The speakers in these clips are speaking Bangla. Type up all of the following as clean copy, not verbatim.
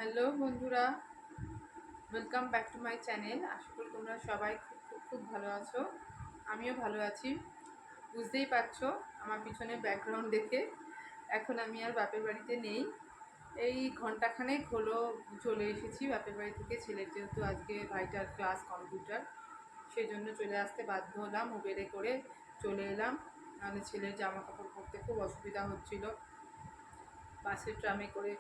হ্যালো বন্ধুরা, welcome back to my channel. আশা করি তোমরা সবাই খুব খুব খুব ভালো আছো। আমিও ভালো আছি। বুঝতেই পারছো আমার পিছনে ব্যাকগ্রাউন্ড দেখে। এখন আমি আর বাপের বাড়িতে নেই। এই ঘন্টাখানেক হলো চলে এসেছি বাপের বাড়ি থেকে। ছেলের যেহেতু আজকে ভাইটার ক্লাস কম্পিউটার, সেই জন্য চলে আসতে বাধ্য হলাম। উবেরে করে চলে এলাম, নাহলে ছেলের জামা কাপড় পরতে খুব অসুবিধা হচ্ছিলো। বাসে ট্রামে করে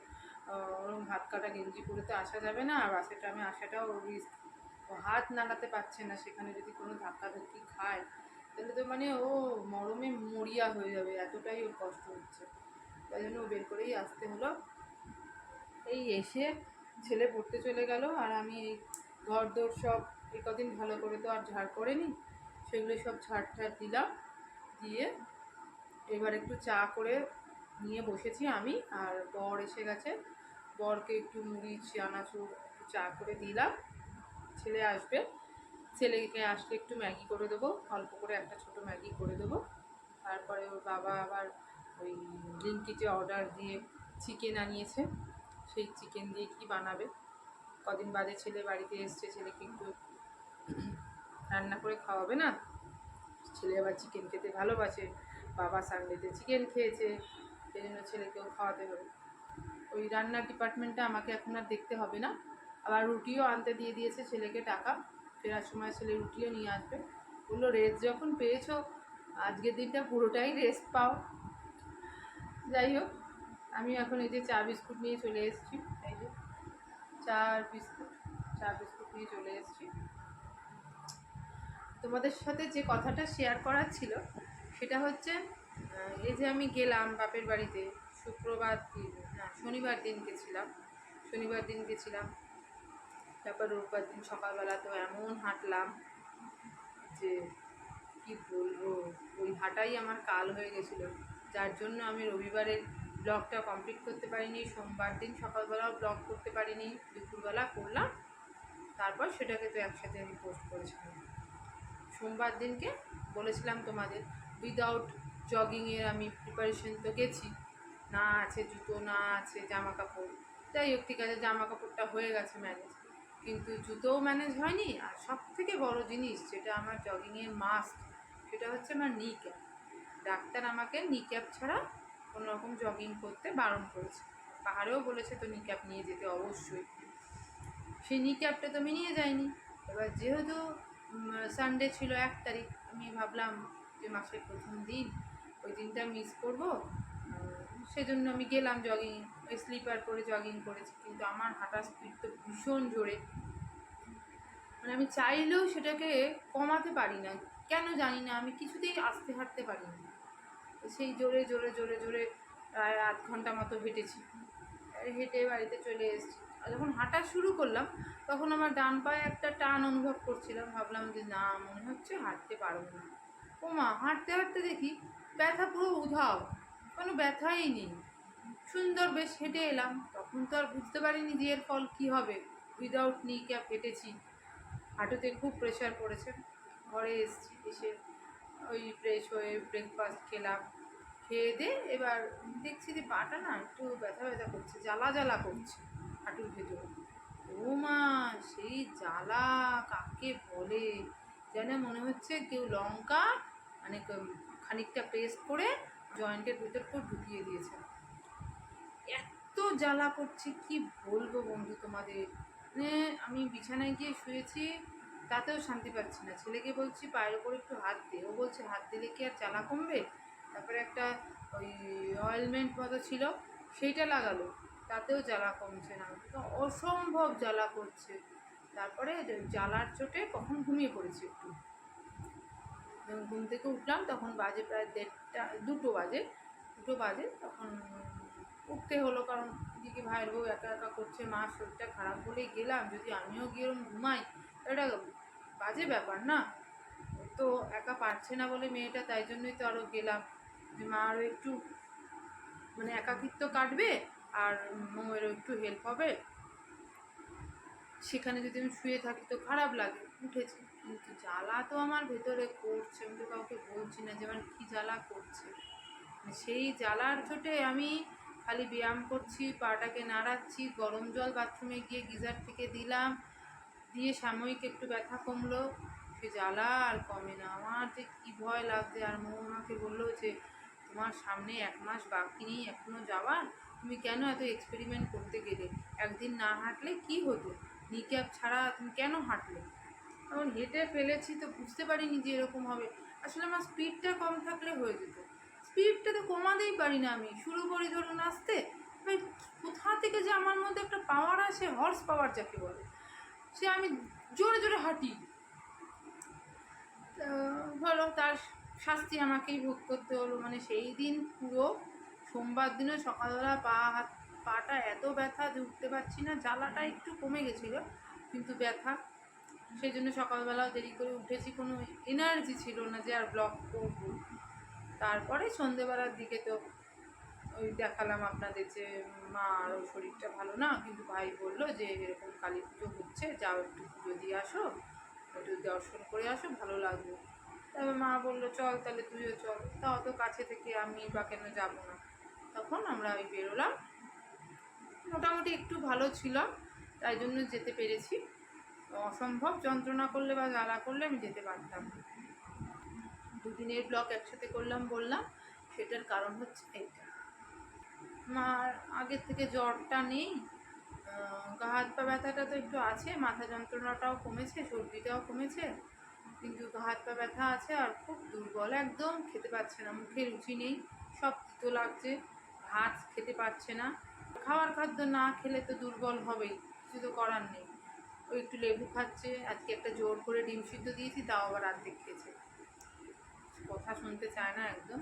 ওরকম হাত কাটা গেঞ্জি পরে তো আসা যাবে না, আর বাসে ট্রামে আসাটাও রিস্ক। ও হাত নাড়াতে পারছে না, সেখানে যদি কোনো ধাক্কাধাক্কি খায় তাহলে তো মানে ও মরমে মরিয়া হয়ে যাবে, এতটাই ওর কষ্ট হচ্ছে। তাই জন্য ও বের করেই আসতে হলো। এই এসে ছেলে পড়তে চলে গেল, আর আমি এই ঘর দৌড় সব এই কদিন ভালো করে তো আর ঝাড় করেনি, সেগুলো সব ঝাড় ঠাড় দিলাম। দিয়ে এবার একটু চা করে নিয়ে বসেছি আমি, আর বর এসে গেছে। বরকে একটু মুড়ি চানাচুর একটু চা করে দিলাম। ছেলে আসবে, ছেলেকে আসলে একটু ম্যাগি করে দেবো, অল্প করে একটা ছোট ম্যাগি করে দেবো। তারপরে ওর বাবা আবার ওই ব্লিঙ্কিটে অর্ডার দিয়ে চিকেন আনিয়েছে, সেই চিকেন দিয়ে কি বানাবে। কদিন বাদে ছেলে বাড়িতে এসছে, ছেলেকে একটু রান্না করে খাওয়াবে না। ছেলে আবার চিকেন খেতে ভালোবাসে, বাবা সানডেতে চিকেন খেয়েছে, সেই জন্য ছেলেকেও খাওয়াতে হবে। ওই রান্নার ডিপার্টমেন্টটা আমাকে এখন আর দেখতে হবে না। আবার রুটিও আনতে দিয়ে দিয়েছে ছেলেকে টাকা, ফেরার সময় ছেলে রুটিও নিয়ে আসবে। বললো রেস্ট যখন পেয়েছো, আজকের দিনটা পুরোটাই রেস্ট পাও। যাই হোক, আমি এখন এই যে চা বিস্কুট নিয়ে চলে এসেছি। এই যে চা বিস্কুট নিয়ে চলে এসেছি। তোমাদের সাথে যে কথাটা শেয়ার করার ছিল সেটা হচ্ছে, এই যে আমি গেলাম বাপের বাড়িতে শনিবার দিন গেছিলাম। তারপর রোববার দিন সকালবেলা তো এমন হাঁটলাম যে কি বলবো, ওই হাঁটাই আমার কাল হয়ে গেছিলো। যার জন্য আমি রবিবারের ব্লগটা কমপ্লিট করতে পারিনি, সোমবার দিন সকালবেলাও ব্লগ করতে পারিনি, দুপুরবেলা করলাম। তারপর সেটাকে তো একসাথে আমি পোস্ট করেছিলাম। সোমবার দিনকে বলেছিলাম তোমাদের উইদাউট জগিংয়ের আমি প্রিপারেশন তো গেছি, না আছে জুতো, না আছে জামা কাপড়। যাই হোক, ঠিক আছে, জামা কাপড়টা হয়ে গেছে ম্যানেজ, কিন্তু জুতোও ম্যানেজ হয়নি। আর সব থেকে বড় জিনিস যেটা আমার জগিংয়ের মাস্ট, সেটা হচ্ছে আমার নি ক্যাপ। ডাক্তার আমাকে নি ক্যাপ ছাড়া কোনো রকম জগিং করতে বারণ করেছে। পাহাড়েও বলেছে তো নি ক্যাপ নিয়ে যেতে অবশ্যই। সেই নি ক্যাপটা তো আমি নিয়ে যাইনি। এবার যেহেতু সানডে ছিল 1 তারিখ, আমি ভাবলাম যে মাসের প্রথম দিন, ওই দিনটা মিস করবো। সেজন্য আমি গেলাম জগিং, ওই স্লিপার পরে জগিং করেছি। কিন্তু আমার হাঁটার স্পিড তো ভীষণ জোরে, মানে আমি চাইলেও সেটাকে কমাতে পারি না, কেন জানি না, আমি কিছুতেই আস্তে হাঁটতে পারি না। সেই জোরে জোরে জোরে জোরে প্রায় আধ ঘন্টা মতো হেঁটেছি। হেঁটে বাড়িতে চলে এসেছি। আর যখন হাঁটা শুরু করলাম, তখন আমার ডান পায়ে একটা টান অনুভব করছিলাম। ভাবলাম যে না, মনে হচ্ছে হাঁটতে পারবো না। ও মা, হাঁটতে হাঁটতে দেখি ব্যথা পুরো উধাও, কোনো ব্যথাই নেই। সুন্দর বেশ হেঁটে এলাম। তখন তো আর বুঝতে পারিনি যে এর ফল কী হবে। উইদাউট নি ক্যাপ হেঁটেছি, হাঁটুতে খুব প্রেশার পড়েছে। ঘরে এসেছি, এসে ওই ফ্রেশ হয়ে ব্রেকফাস্ট খেলাম। খেয়ে দিয়ে এবার দেখছি যে পাটা না একটু ব্যথা ব্যথা করছে, জ্বালা জ্বালা করছে হাঁটুর ভেতরে। ও মা, সেই জ্বালা কাকে বলে! যেন মনে হচ্ছে কেউ লঙ্কা মানে খানিকটা পেস্ট করে জয়েন্টের ভিতর করে ঢুকিয়ে দিয়েছে। এত জ্বালা করছে কি বলবো বন্ধু তোমাদের। মানে আমি বিছানায় গিয়ে শুয়েছি, তাতেও শান্তি পাচ্ছি না। ছেলেকে বলছি পায়ের ওপর একটু হাত দে, ও বলছে হাত দিলে কি আর জ্বালা কমবে। তারপরে একটা ওই অয়েলমেন্ট মতো ছিল, সেইটা লাগালো, তাতেও জ্বালা কমছে না, তো অসম্ভব জ্বালা করছে। তারপরে জ্বালার চোটে কখন ঘুমিয়ে পড়েছি একটু। যখন ঘুম থেকে উঠলাম তখন বাজে প্রায় 2টো বাজে। তখন উঠতে হলো, কারণ দিদি ভাইয়ের বউ একা একা করছে, মার শরীরটা খারাপ বলেই গেলাম। যদি আমিও গিয়ে ওরকম ঘুমাই, এটা বাজে ব্যাপার না। তো একা পারছে না বলে মেয়েটা, তাই জন্যই তো আরও গেলাম, যে মা আরও একটু মানে একাকিত্ব কাটবে, আর মৌয়েরও একটু হেল্প হবে। সেখানে যদি আমি শুয়ে থাকি তো খারাপ লাগে। উঠেছি, কিন্তু জ্বালা তো আমার ভেতরে করছে, আমি তো কাউকে বলছি না যে আমার কী জ্বালা করছে। সেই জ্বালার চোটে আমি খালি ব্যায়াম করছি, পাটাকে নাড়াচ্ছি, গরম জল বাথরুমে গিয়ে গিজার থেকে দিলাম, দিয়ে সাময়িক একটু ব্যথা কমলো, সে জ্বালা আর কমে না। আমার যে কী ভয় লাগছে। আর মৌ আমাকে বললো যে তোমার সামনে 1 মাস বাকি নেই এখনও যাওয়ার, তুমি কেন এত এক্সপেরিমেন্ট করতে গেলে? একদিন না হাঁটলে কি হতো? নিক্যাপ ছাড়া তুমি কেন হাঁটলে? এখন হেঁটে ফেলেছি তো বুঝতে পারিনি যে এরকম হবে। আসলে আমার স্পিডটা কম থাকলে হয়ে যেত। স্পিডটা তো কমাতেই পারি না আমি, শুরু করি ধরুন আসতে, এবার কোথা থেকে যে আমার মধ্যে একটা পাওয়ার আছে, হর্স পাওয়ার যাকে বলে, সে আমি জোরে জোরে হাঁটি। হলো, তার শাস্তি আমাকেই ভোগ করতে হলো। মানে সেই দিন পুরো সোমবার দিনে সকালবেলা পাটা এত ব্যথা যে উঠতে পারছি না, জ্বালাটা একটু কমে গেছিলো কিন্তু ব্যথা, সেই জন্য সকালবেলাও দেরি করে উঠেছি, কোনো এনার্জি ছিল না যে আর ব্লগ করবো। তারপরে সন্ধেবেলার দিকে তো ওই দেখালাম আপনাদের যে মা আরও শরীরটা ভালো না, কিন্তু ভাই বললো যে এরকম কালী পুজো হচ্ছে, যাও একটু পুজো দিয়ে আসো, একটু দর্শন করে আসো, ভালো লাগবে। তারপর মা বললো চল তাহলে তুইও চল। তা অত কাছে থেকে আমি বা কেন যাবো না। তখন আমরা ওই বেরোলাম, মোটামুটি একটু ভালো ছিলাম তাই জন্য যেতে পেরেছি। অসম্ভব যন্ত্রণা করলে বা জ্বালা করলে আমি যেতে পারতাম না। 2 দিনের ব্লগ একসাথে করলাম বললাম, সেটার কারণ হচ্ছে এইটা। মার আগের থেকে জ্বরটা নেই, গা হাত পা ব্যথাটা তো একটু আছে, মাথা যন্ত্রণাটাও কমেছে, সর্দিটাও কমেছে, কিন্তু গা হাত পা ব্যথা আছে আর খুব দুর্বল, একদম খেতে পারছে না, মুখে রুচি নেই, সব তিতো লাগছে, ভাত খেতে পারছে না। খাওয়ার খাদ্য না খেলে তো দুর্বল হবেই, কিছু তো করার নেই। ওই একটু লেবু খাচ্ছে, আজকে একটা জোর করে ডিম সিদ্ধ দিয়েছি, তাও আবার অর্ধেক খেয়েছে, কথা শুনতে চায় না একদম।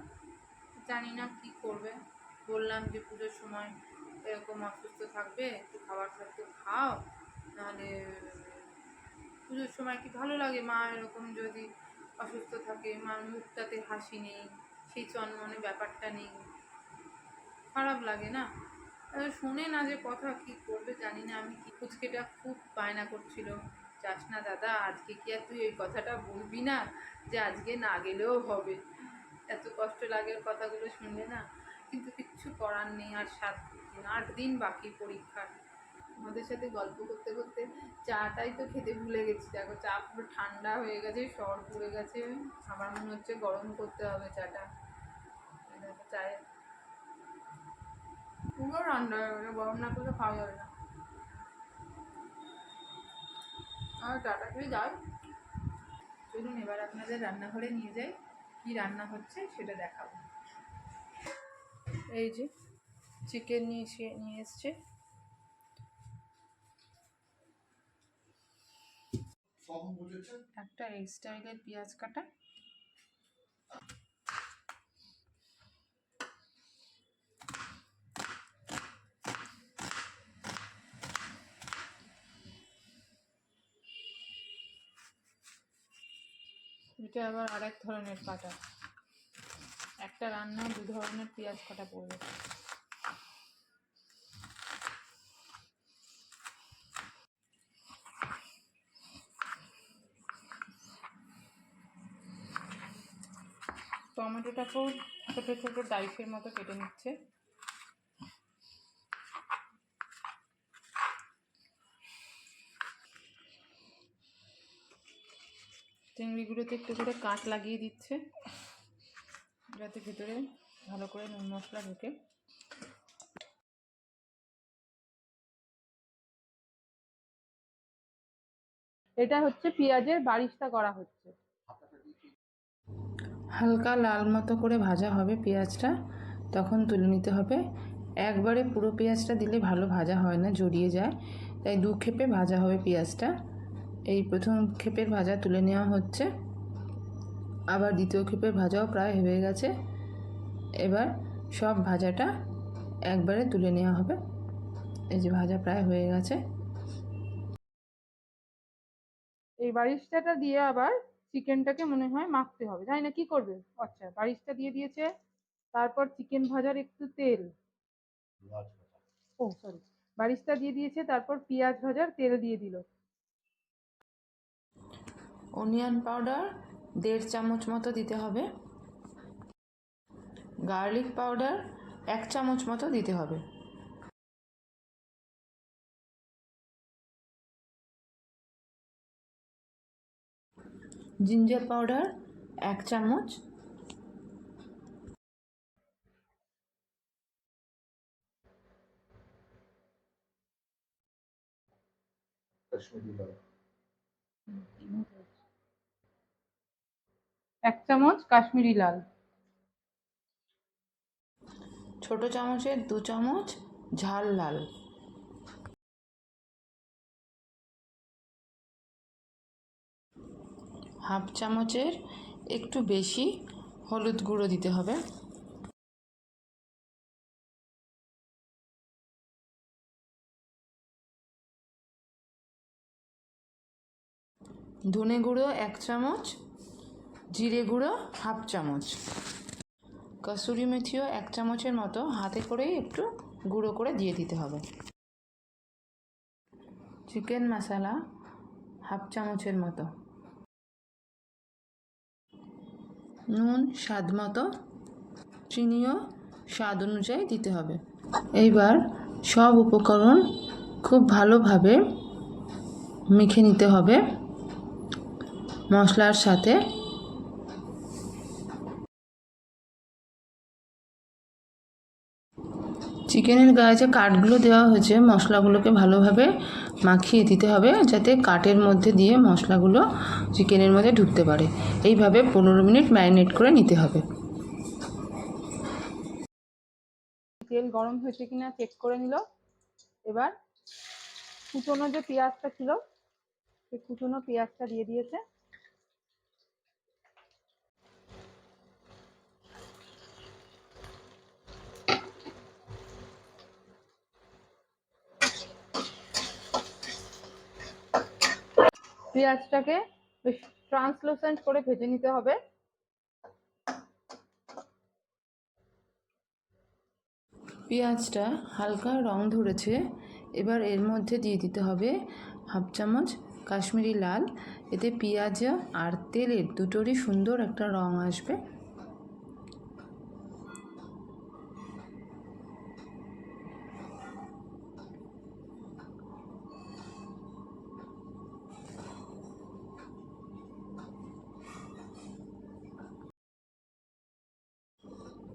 জানি না কী করবে। বললাম যে পুজোর সময় এরকম অসুস্থ থাকবে, একটু খাবার খাদ্য খাও, নাহলে পুজোর সময় কি ভালো লাগে মা এরকম যদি অসুস্থ থাকে, মার মুখটাতে হাসি নেই, সেই চনমনে ব্যাপারটা নেই, খারাপ লাগে না। শোনে না যে কথা, কি করবে জানি না আমি। কি কুচকেটা খুব বায়না করছিল, যাস না দাদা, আজকে কি আর তুই ওই কথাটা বলবি না যে আজকে না গেলেও হবে? এত কষ্ট লাগে কথাগুলো শুনলে না, কিন্তু কিচ্ছু করার নেই। আর 8 দিন বাকি পরীক্ষার। আমাদের সাথে গল্প করতে করতে চাটাই তো খেতে ভুলে গেছি। দেখো চা পুরো ঠান্ডা হয়ে গেছে, সর পুড়ে গেছে, আমার মনে হচ্ছে গরম করতে হবে চাটা। দেখো চায়ে পুরো ঠান্ডা হয়ে গেছে, গরম না করলে খাওয়া যাবে না। আর চাটা খেয়ে যাই। চলুন এবার আপনাদের রান্নাঘরে নিয়ে যাই, কি রান্না হচ্ছে সেটা দেখাবো। এই যে চিকেন নিয়ে এসছে, একটা এই স্টাইলের পেঁয়াজ কাটা, এটা আবার আরেক ধরনের কাটা, একটা রান্না 2 ধরনের পেঁয়াজ কাটা পড়বে। টমেটোটাকেও ছোটো ছোটো ডাইসের মতো কেটে নিচ্ছে। চিংড়িগুলোতে একটু করে কাট লাগিয়ে দিচ্ছে যাতে ভিতরে ভালো করে নুন মশলা ঢুকে। এটা হচ্ছে পেঁয়াজের বারিস্তা করা হচ্ছে, হালকা লাল মতো করে ভাজা হবে পেঁয়াজটা, তখন তুলে নিতে হবে। একবারে পুরো পেঁয়াজটা দিলে ভালো ভাজা হয় না, জড়িয়ে যায়, তাই 2 ক্ষেপে ভাজা হবে পেঁয়াজটা। এই প্রথম ক্ষেপের ভাজা তুলে নেওয়া হচ্ছে, আবার দ্বিতীয় ক্ষেপের ভাজাও প্রায় হয়ে গেছে। এবার সব ভাজাটা একবারে তুলে নেওয়া হবে। এই যে ভাজা প্রায় হয়ে গেছে। এই বারিস্তাটা দিয়ে আবার চিকেনটাকে মনে হয় মাখতে হবে, জানি না কি করবে। আচ্ছা, বারিস্তা দিয়ে দিয়েছে, তারপর চিকেন ভাজার একটু তেল, ও সরি, বারিস্তা দিয়ে দিয়েছে, তারপর পেঁয়াজ ভাজার তেল দিয়ে দিল, অনিয়ন পাউডার 1.5 চামচ মতো দিতে হবে, গার্লিক পাউডার 1 চামচ মতো দিতে হবে। জিঞ্জার পাউডার 1 চামচ, কাশ্মীরি লাল 1 চামচ কাশ্মীরি লাল, ছোট চামচের 2 চামচ ঝাল লাল, হাফ চামচের একটু বেশি হলুদ গুঁড়ো দিতে হবে, ধনে গুঁড়ো 1 চামচ, জিরে গুঁড়ো হাফ চামচ, কসুরি মেথিও 1 চামচের মতো হাতে করেই একটু গুঁড়ো করে দিয়ে দিতে হবে, চিকেন মশলা হাফ চামচের মতো, নুন স্বাদ মতো, চিনিও স্বাদ অনুযায়ী দিতে হবে। এইবার সব উপকরণ খুব ভালোভাবে মেখে নিতে হবে মশলার সাথে। চিকেনের গায়ে যে কাঠগুলো দেওয়া হয়েছে মশলাগুলোকে ভালোভাবে মাখিয়ে দিতে হবে যাতে কাঠের মধ্যে দিয়ে মশলাগুলো চিকেনের মধ্যে ঢুকতে পারে। এইভাবে 15 মিনিট ম্যারিনেট করে নিতে হবে। তেল গরম হয়েছে কিনা চেক করে নিল। এবার কুচনো যে পেঁয়াজটা ছিল সেই কুচনো পেঁয়াজটা দিয়ে দিয়েছে। পেঁয়াজটাকে বেশ ট্রান্সলুসেন্ট করে ভেজে নিতে হবে। পেঁয়াজটা হালকা রং ধরেছে, এবার এর মধ্যে দিয়ে দিতে হবে হাফ চামচ কাশ্মীরি লাল। এতে পেঁয়াজ আর তেলের দুটোরই সুন্দর একটা রং আসবে।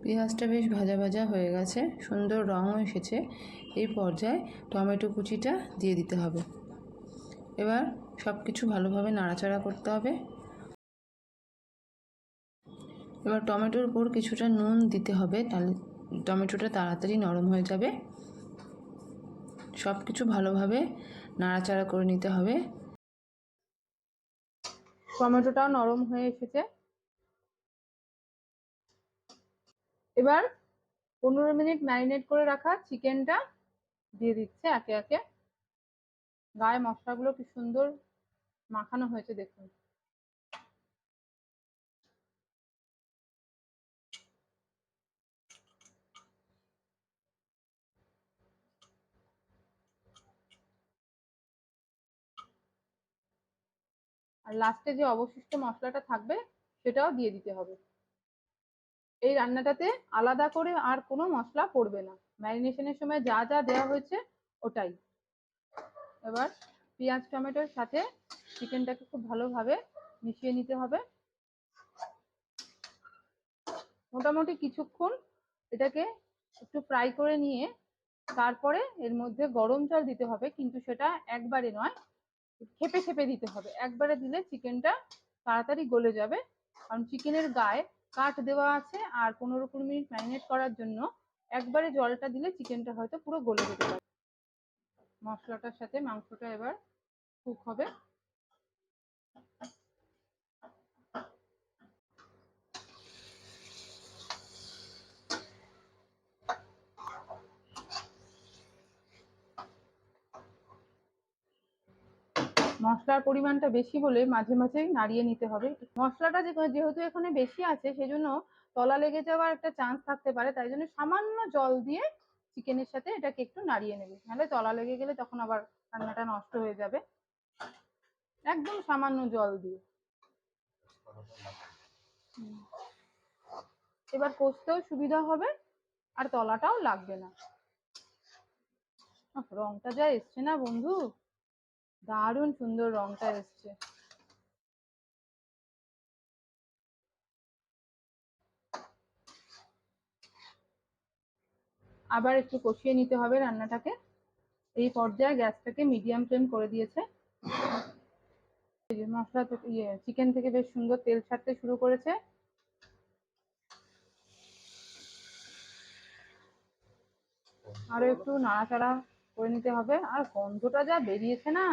পেঁয়াজটা বেশ ভাজা ভাজা হয়ে গেছে, সুন্দর রঙও এসেছে। এই পর্যায়ে টমেটো কুচিটা দিয়ে দিতে হবে। এবার সব কিছু ভালোভাবে নাড়াচাড়া করতে হবে। এবার টমেটোর উপর কিছুটা নুন দিতে হবে, তাহলে টমেটোটা তাড়াতাড়ি নরম হয়ে যাবে। সব কিছু ভালোভাবে নাড়াচাড়া করে নিতে হবে। টমেটোটাও নরম হয়ে এসেছে। এবার 15 মিনিট ম্যারিনেট করে রাখা চিকেনটা দিয়ে দিচ্ছে একে একে। গায়ে মশলাগুলো কি সুন্দর মাখানো হয়েছে দেখুন। আর লাস্টে যে অবশিষ্ট মশলাটা থাকবে সেটাও দিয়ে দিতে হবে। এই রান্নাটাতে আলাদা করে আর কোনো মশলা পড়বে না, ম্যারিনেশনের সময় যা যা দেওয়া হয়েছে ওটাই। এবার পেঁয়াজ টমেটোর সাথে চিকেনটাকে খুব ভালোভাবে মিশিয়ে নিতে হবে। মোটামুটি কিছুক্ষণ এটাকে একটু ফ্রাই করে নিয়ে তারপরে এর মধ্যে গরম জল দিতে হবে, কিন্তু সেটা একবারে নয়, খেপে খেপে দিতে হবে। একবারে দিলে চিকেনটা তাড়াতাড়ি গলে যাবে, কারণ চিকেনের গায়ে কাঠ দেওয়া আছে। আর 15-20 মিনিট ম্যারিনেট করার জন্য একবারে জলটা দিলে চিকেনটা হয়তো পুরো গলে যেতে পারে। মশলাটার সাথে মাংসটা এবার কুক হবে। মশলার পরিমাণটা বেশি বলে মাঝে মাঝে নাড়িয়ে নিতে হবে। মশলাটা যেহেতু এখানে বেশি আছে সেজন্য তলা লেগে যাওয়ার একটা চান্স থাকতে পারে, তাই জন্য সামান্য জল দিয়ে চিকেনের সাথে এটাকে একটু নাড়িয়ে নেবে, নাহলে তলা লেগে গেলে তখন আবার রান্নাটা নষ্ট হয়ে যাবে। একদম সামান্য জল দিয়ে। এবার কষতেও সুবিধা হবে আর তলাটাও লাগবে না। রংটা যা এসছে না বন্ধু, দারুণ সুন্দর রংটা এসছে। আবার একটু কষিয়ে নিতে হবে রান্নাটাকে। এই পর্যায়ে গ্যাসটাকে মিডিয়াম ফ্লেম করে দিয়েছে। মশলা চিকেন থেকে বেশ সুন্দর তেল ছাড়তে শুরু করেছে। আরো একটু নাড়াচাড়া করে নিতে হবে। আর গন্ধটা যা বেরিয়েছে না,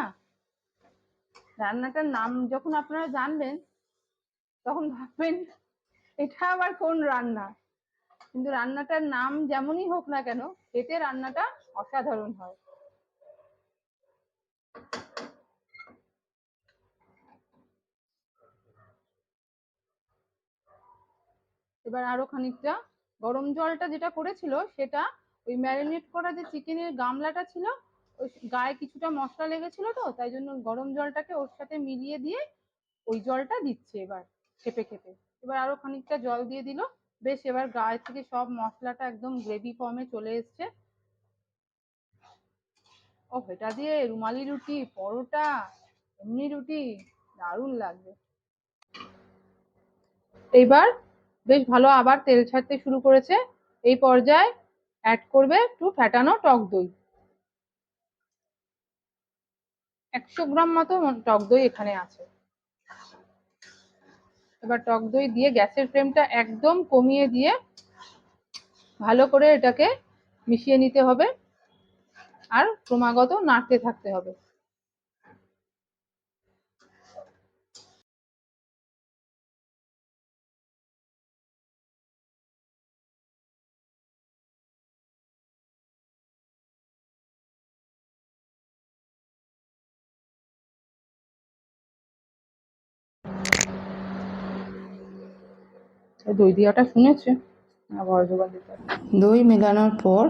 রান্নাটার নাম যখন আপনারা জানবেন তখন ভাববেন এটা আবার কোন রান্না। কিন্তু রান্নাটার নাম যেমনই হোক না কেন, খেতে রান্নাটা অসাধারণ হয়। এবার আরো খানিকটা গরম জলটা যেটা করেছিল সেটা ওই ম্যারিনেট করা যে চিকেনের গামলাটা ছিল, ওই গায়ে কিছুটা মশলা লেগেছিল, তো তাই জন্য গরম জলটাকে ওর সাথে মিলিয়ে দিয়ে ওই জলটা দিচ্ছে এবার খেপে খেপে। এবার আরো খানিকটা জল দিয়ে দিল। বেশ, এবার গায়ে থেকে সব মশলাটা একদম গ্রেভি ফর্মে চলে এসছে। ও, এটা দিয়ে রুমালি রুটি, পরোটা, এমনি রুটি দারুণ লাগবে। এইবার বেশ ভালো আবার তেল ছাড়তে শুরু করেছে। এই পর্যায়ে অ্যাড করবে একটু ফ্যাটানো টক দই। 100 গ্রাম মতো টক দই এখানে আছে। এবার টক দই দিয়ে গ্যাসের ফ্লেমটা একদম কমিয়ে দিয়ে ভালো করে এটাকে মিশিয়ে নিতে হবে আর ক্রমাগত নাড়তে থাকতে হবে। দই দিয়াটা শুনেছে, দই মেলানোর পর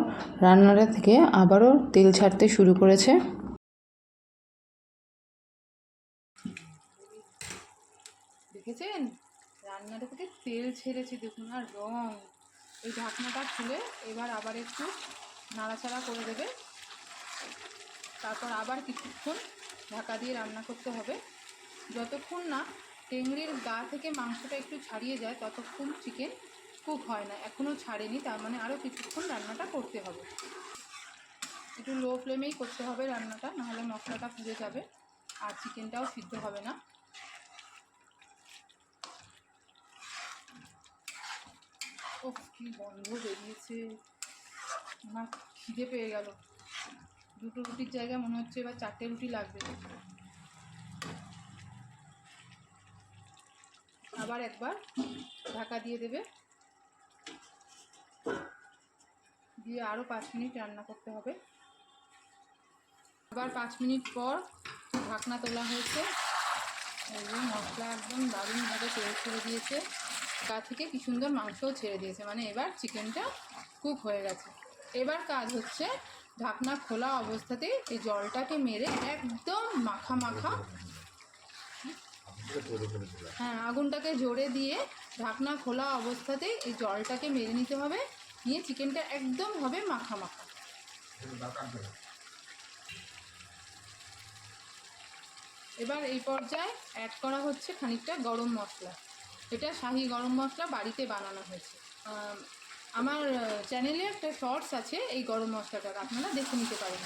রান্নাটা থেকে আবারও তেল ছাড়তে শুরু করেছে। দেখেছেন রান্নাটা থেকে তেল ছেড়েছে, দেখুন, আর রং। এই ঢাকনাটা খুলে এবার আবার একটু নাড়াচাড়া করে দেবে। তারপর আবার কিছুক্ষণ ঢাকা দিয়ে রান্না করতে হবে। যতক্ষণ না টেংরির গা থেকে মাংসটা একটু ছাড়িয়ে যায় ততক্ষণ চিকেন কুক হয় না। এখনও ছাড়েনি, তার মানে আরও কিছুক্ষণ রান্নাটা করতে হবে। একটু লো ফ্লেমেই করতে হবে রান্নাটা, নাহলে মশলাটা পুড়ে যাবে আর চিকেনটাও সিদ্ধ হবে না। ও, কি গন্ধ বেরিয়েছে! আমার খিদে পেয়ে গেল। দুটো রুটির জায়গায় মনে হচ্ছে এবার 4টে রুটি লাগবে। আবার একবার ঢাকা দিয়ে দেবে, দিয়ে আরও 5 মিনিট রান্না করতে হবে। আবার 5 মিনিট পর ঢাকনা তোলা হয়েছে। এই যে মশলা একদম দারুণভাবে তেল ছেড়ে দিয়েছে, গা থেকে কি সুন্দর মাংসও ছেড়ে দিয়েছে, মানে এবার চিকেনটা কুক হয়ে গেছে। এবার কাজ হচ্ছে ঢাকনা খোলা অবস্থাতেই এই জলটাকে মেরে একদম মাখা মাখা, হ্যাঁ, আগুনটাকে জোরে দিয়ে ঢাকনা খোলা অবস্থাতেই এই জলটাকে মেরে নিতে হবে। নিয়ে চিকেনটা একদম হবে মাখা মাখা। এবার এই পর্যায়ে অ্যাড করা হচ্ছে খানিকটা গরম মশলা। এটা শাহি গরম মশলা, বাড়িতে বানানো হয়েছে। আমার চ্যানেলে একটা শর্টস আছে এই গরম মশলাটার, আপনারা দেখে নিতে পারেন।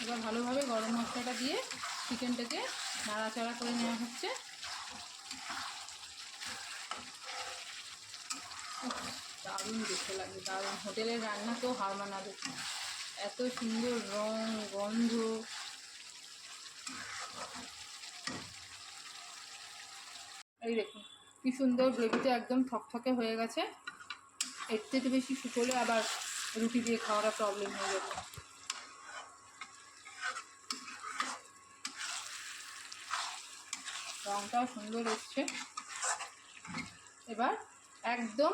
এবার ভালোভাবে গরম মশলাটা দিয়ে চিকেনটাকে নাড়াচাড়া করে নেওয়া হচ্ছে। দারুণ দেখতে লাগে, দারুণ। হোটেলের রান্না তো হার মানাবে, এত সুন্দর রং, গন্ধ। এই দেখুন কি সুন্দর, গ্রেভিটা একদম থকথকে হয়ে গেছে। এর থেকে বেশি শুকোলে আবার রুটি দিয়ে খাওয়াটা প্রবলেম হয়ে যাবে। রংটাও সুন্দর এসছে। এবার একদম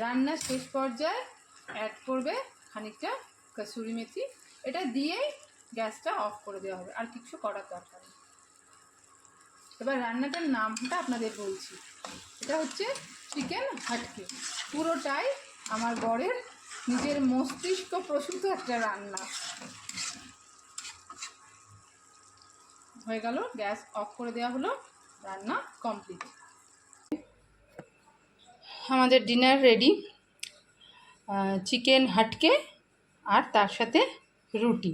রান্নার শেষ পর্যায়ে অ্যাড করবে খানিকটা কসুরি মেথি। এটা দিয়েই গ্যাসটা অফ করে দেওয়া হবে, আর কিছু করার দরকার নেই। এবার রান্নাটার নামটা আপনাদের বলছি। এটা হচ্ছে চিকেন হাটকে। পুরোটাই আমার বরের নিজের মস্তিষ্ক প্রসূত একটা রান্না। হয়ে গেল, গ্যাস অফ করে দেওয়া হলো, রান্না কমপ্লিট। আমাদের ডিনার রেডি, চিকেন হাটকে আর তার সাথে রুটি।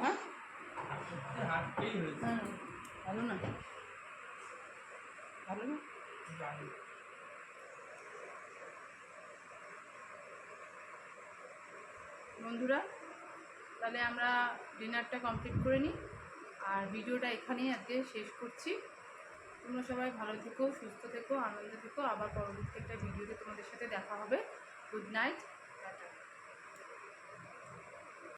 হ্যাঁ? ভালো না, ভালো না। বন্ধুরা, তাহলে আমরা ডিনারটা কমপ্লিট করে নিই, আর ভিডিওটা এখানেই আজকে শেষ করছি। তোমরা সবাই ভালো থেকো, সুস্থ থেকো, আনন্দে থেকো। আবার পরবর্তী একটা ভিডিওতে তোমাদের সাথে দেখা হবে। Good night.